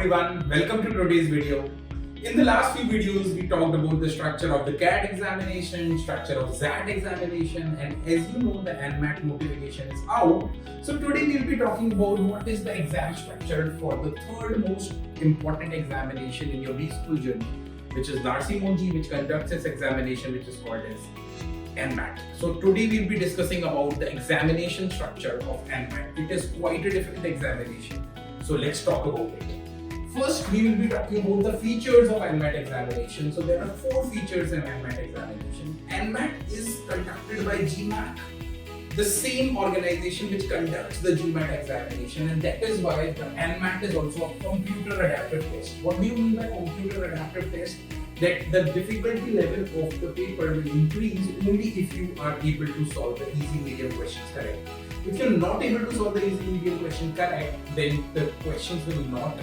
everyone, welcome to today's video. In the last few videos, we talked about the structure of the CAT examination, structure of ZAT examination, and as you know, the Nmat notification is out. So today we'll be talking about what is the exam structure for the third most important examination in your B-School journey, which is Narsi-Monji, which conducts its examination, which is called as Nmat. So today we'll be discussing about the examination structure of Nmat. It is quite a different examination. So let's talk about it. First, we will be talking about the features of Nmat examination. So there are 4 features in Nmat examination. Nmat is conducted by GMAT, the same organization which conducts the GMAT examination, and that is why the Nmat is also a computer adaptive test. What do you mean by computer adaptive test? That the difficulty level of the paper will increase only if you are able to solve the easy medium questions correct. If you're not able to solve the easy medium question correct, then the questions will not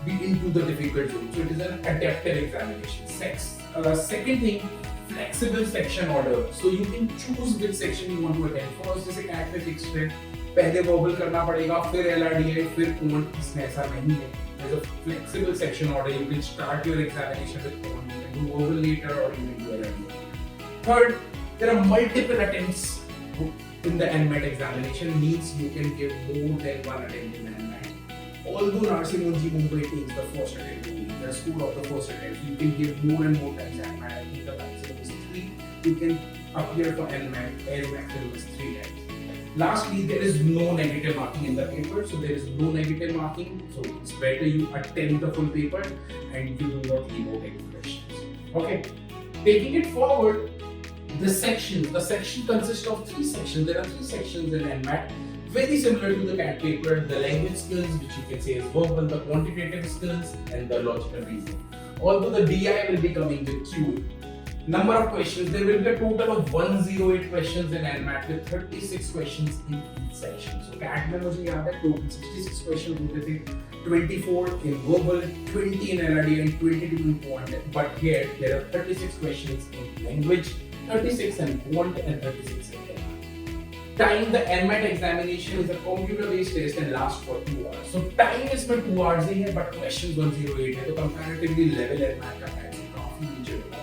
be into the difficult zone. So it is an adaptive examination. Second thing, flexible section order. So you can choose which section you want to attend. First, जैसे CAT में fixed है, पहले verbal करना पड़ेगा, फिर LRDI, फिर quant. इसमें ऐसा नहीं है. There's a flexible section order. You can start your examination with quant. You can do verbal later or you can do LRDI. Third, there are multiple attempts in the Nmat examination. Means you can give more than one attempt in Nmat. Although Narsi-Monji Mumbai takes the first attempt only, the school of the first attempt, you can give more and more times Nmat. I think the maximum is 3. You can appear for Nmat, and maximum is 3 times. Lastly, there is no negative marking in the paper, so there is no negative marking. So it's better you attempt the full paper and you do not leave out any questions. Okay, taking it forward, the section consists of 3 sections. There are 3 sections in Nmat. Very similar to the CAT paper, the language skills, which you can say is verbal, the quantitative skills, and the logical reasoning. Although the DI will be coming with QA. Number of questions, there will be a total of 108 questions in Nmat with 36 questions in each section. So CAT में मुझे याद है total 66 questions होते थे, 24 in verbal, 20 in LRD and 22 in quant. But here there are 36 questions in language, 36 in quant and 36 in LRD. Time, the Nmat examination is a computer-based test and lasts for 2 hours. So time is for 2 hours ही है, but questions 108 है, तो comparatively level Nmat का time काफी नीचे होगा.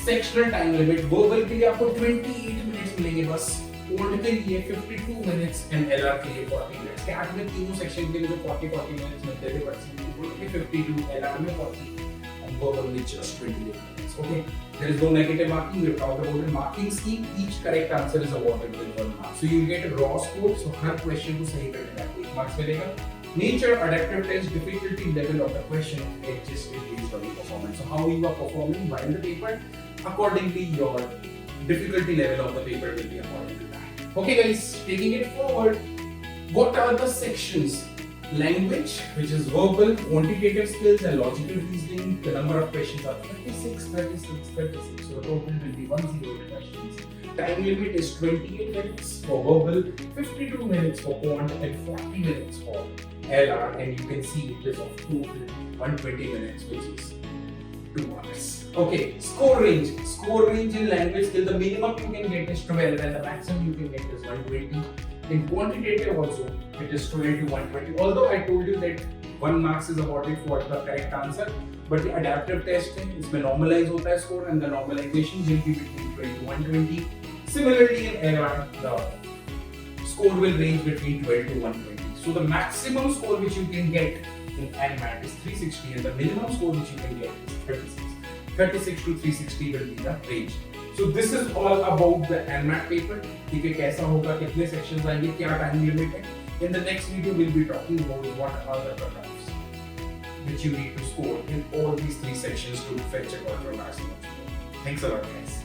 Sectional time limit, verbal के लिए आपको 28 minutes मिलेंगे बस, quant के लिए 52 minutes and LR के लिए 40 minutes. CAT में तीनों सेक्शन के लिए जो 40 minutes मिलते थे, but quant में 52, LR में 40 and verbal में just 28 minutes. Okay, there is no negative marking. We have talked about the marking scheme. Each correct answer is awarded with 1 mark. So you get a raw score. So her question को सही करने का 1 marks मिलेगा. Nature adaptive test, difficulty level of the question adjusted based on your performance. So how you are performing while the paper, accordingly your difficulty level of the paper will be according to that. Okay guys, taking it forward, what are the sections? Language, which is verbal, quantitative skills and logical reasoning. The number of questions are 36. So the total will be 108 questions. Time limit is 28 minutes for verbal, 52 minutes for quant and 40 minutes for LR, and you can see it is of total 120 minutes, which is 2 hours. Okay, score range. Score range in language skill, the minimum you can get is 12 and the maximum you can get is 120. In quantitative also, it is 12 to 120. Although I told you that 1 marks is awarded for the correct answer, but the adaptive test इसमें normalize होता है score and the normalization will be between 12 to 120. Similarly in LR, the score will range between 12 to 120. So the maximum score which you can get in Nmat is 360 and the minimum score which you can get is 36. 36 to 360 will be the range. So this is all about the Nmat paper. ठीक है, कैसा होगा, कितने sections आएंगे, क्या time limit है. In the next video, we'll be talking about what are the cutoffs which you need to score in all these 3 sections to fetch a quarter marks. Thanks a lot, guys.